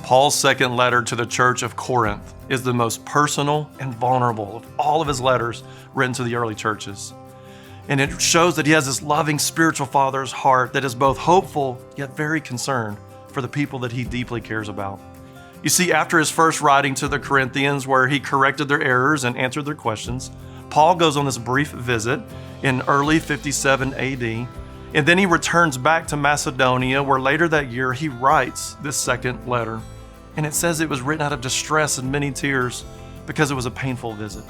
Paul's second letter to the church of Corinth is the most personal and vulnerable of all of his letters written to the early churches. And it shows that he has this loving spiritual father's heart that is both hopeful yet very concerned for the people that he deeply cares about. You see, after his first writing to the Corinthians, where he corrected their errors and answered their questions, Paul goes on this brief visit in early 57 AD, and then he returns back to Macedonia, where later that year he writes this second letter. And it says it was written out of distress and many tears because it was a painful visit.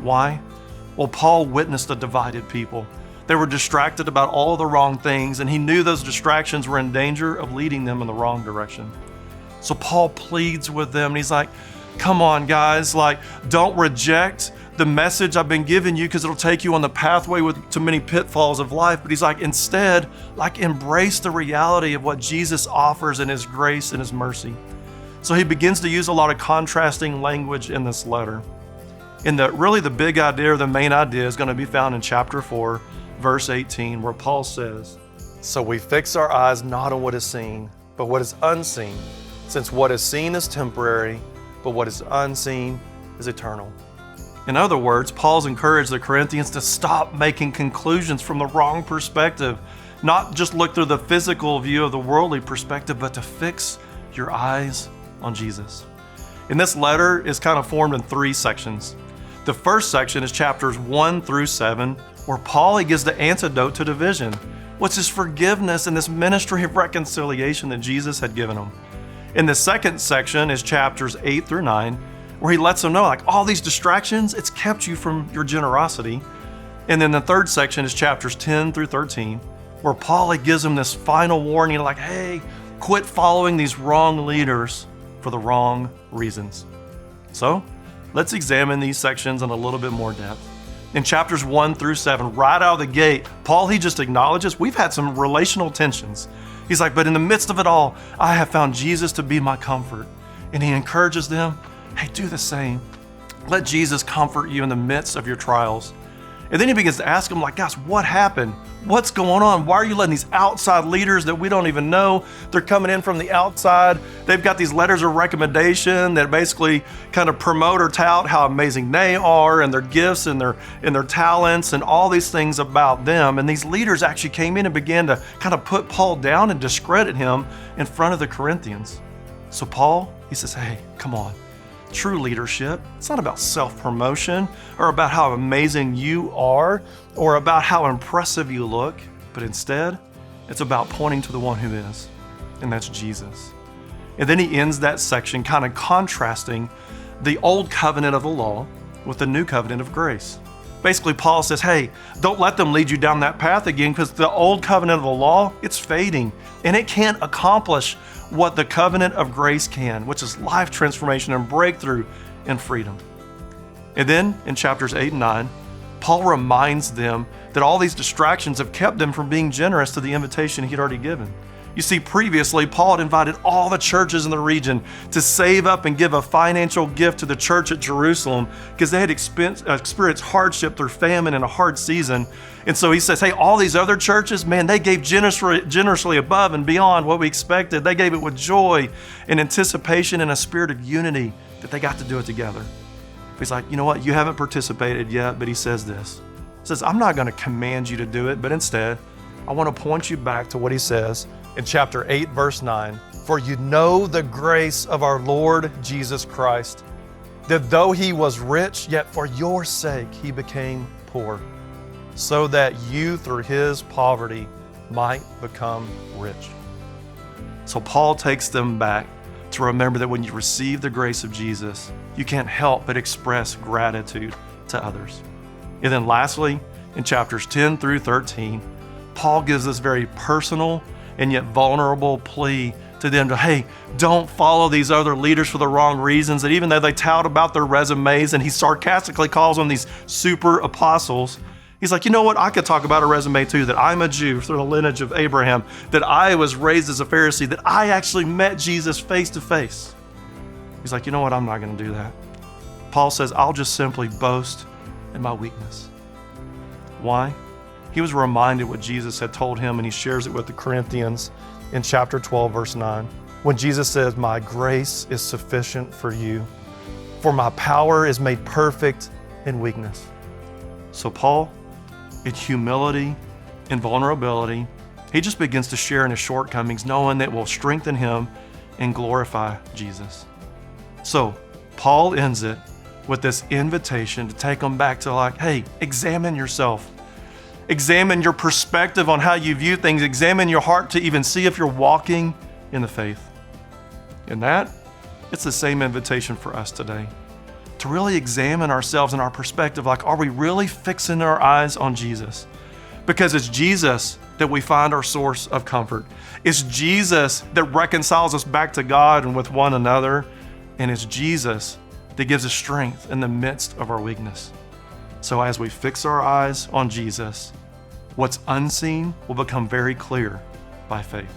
Why? Well, Paul witnessed a divided people. They were distracted about all the wrong things, and he knew those distractions were in danger of leading them in the wrong direction. So Paul pleads with them, and he's like, come on, guys, don't reject the message I've been giving you because it'll take you on the pathway to many pitfalls of life. But he's like, instead, embrace the reality of what Jesus offers in his grace and his mercy. So he begins to use a lot of contrasting language in this letter. And the big idea, or the main idea, is going to be found in chapter 4, verse 18, where Paul says, so we fix our eyes not on what is seen, but what is unseen, since what is seen is temporary, but what is unseen is eternal. In other words, Paul's encouraged the Corinthians to stop making conclusions from the wrong perspective, not just look through the physical view of the worldly perspective, but to fix your eyes on Jesus. And this letter is kind of formed in 3 sections. The first section is chapters 1 through 7, where Paul gives the antidote to division, which is forgiveness and this ministry of reconciliation that Jesus had given him. In the second section is chapters 8 through 9, where he lets them know, all these distractions, it's kept you from your generosity. And then the third section is chapters 10 through 13, where Paul gives them this final warning, hey, quit following these wrong leaders for the wrong reasons. So let's examine these sections in a little bit more depth. In chapters 1 through 7, right out of the gate, Paul, he just acknowledges we've had some relational tensions. He's like, but in the midst of it all, I have found Jesus to be my comfort. And he encourages them, hey, do the same. Let Jesus comfort you in the midst of your trials. And then he begins to ask them, guys, what happened? What's going on? Why are you letting these outside leaders that we don't even know? They're coming in from the outside. They've got these letters of recommendation that basically kind of promote or tout how amazing they are and their gifts and their talents and all these things about them. And these leaders actually came in and began to kind of put Paul down and discredit him in front of the Corinthians. So Paul, he says, hey, come on. True leadership, it's not about self-promotion or about how amazing you are or about how impressive you look, but instead, it's about pointing to the one who is, and that's Jesus. And then he ends that section kind of contrasting the old covenant of the law with the new covenant of grace. Basically, Paul says, hey, don't let them lead you down that path again, because the old covenant of the law, it's fading, and it can't accomplish what the covenant of grace can, which is life transformation and breakthrough and freedom. And then in chapters 8 and 9, Paul reminds them that all these distractions have kept them from being generous to the invitation he'd already given. You see, previously, Paul had invited all the churches in the region to save up and give a financial gift to the church at Jerusalem because they had experienced hardship through famine and a hard season. And so he says, hey, all these other churches, man, they gave generously above and beyond what we expected. They gave it with joy and anticipation and a spirit of unity that they got to do it together. He's like, you know what? You haven't participated yet, but he says this. He says, I'm not going to command you to do it, but instead, I want to point you back to what he says in chapter 8, verse 9. For you know the grace of our Lord Jesus Christ, that though he was rich, yet for your sake he became poor, so that you through his poverty might become rich. So Paul takes them back to remember that when you receive the grace of Jesus, you can't help but express gratitude to others. And then lastly, in chapters 10 through 13, Paul gives this very personal and yet vulnerable plea to them to, hey, don't follow these other leaders for the wrong reasons, that even though they tout about their resumes and he sarcastically calls them these super apostles, he's like, you know what? I could talk about a resume too, that I'm a Jew through the lineage of Abraham, that I was raised as a Pharisee, that I actually met Jesus face to face. He's like, you know what? I'm not going to do that. Paul says, I'll just simply boast in my weakness. Why? He was reminded what Jesus had told him, and he shares it with the Corinthians in chapter 12, verse 9. When Jesus says, "My grace is sufficient for you, for my power is made perfect in weakness." So Paul, in humility and vulnerability, he just begins to share in his shortcomings, knowing that it will strengthen him and glorify Jesus. So Paul ends it with this invitation to take them back to like, hey, examine yourself. Examine your perspective on how you view things. Examine your heart to even see if you're walking in the faith. And that, it's the same invitation for us today. To really examine ourselves and our perspective, like, are we really fixing our eyes on Jesus? Because it's Jesus that we find our source of comfort. It's Jesus that reconciles us back to God and with one another. And it's Jesus that gives us strength in the midst of our weakness. So as we fix our eyes on Jesus, what's unseen will become very clear by faith.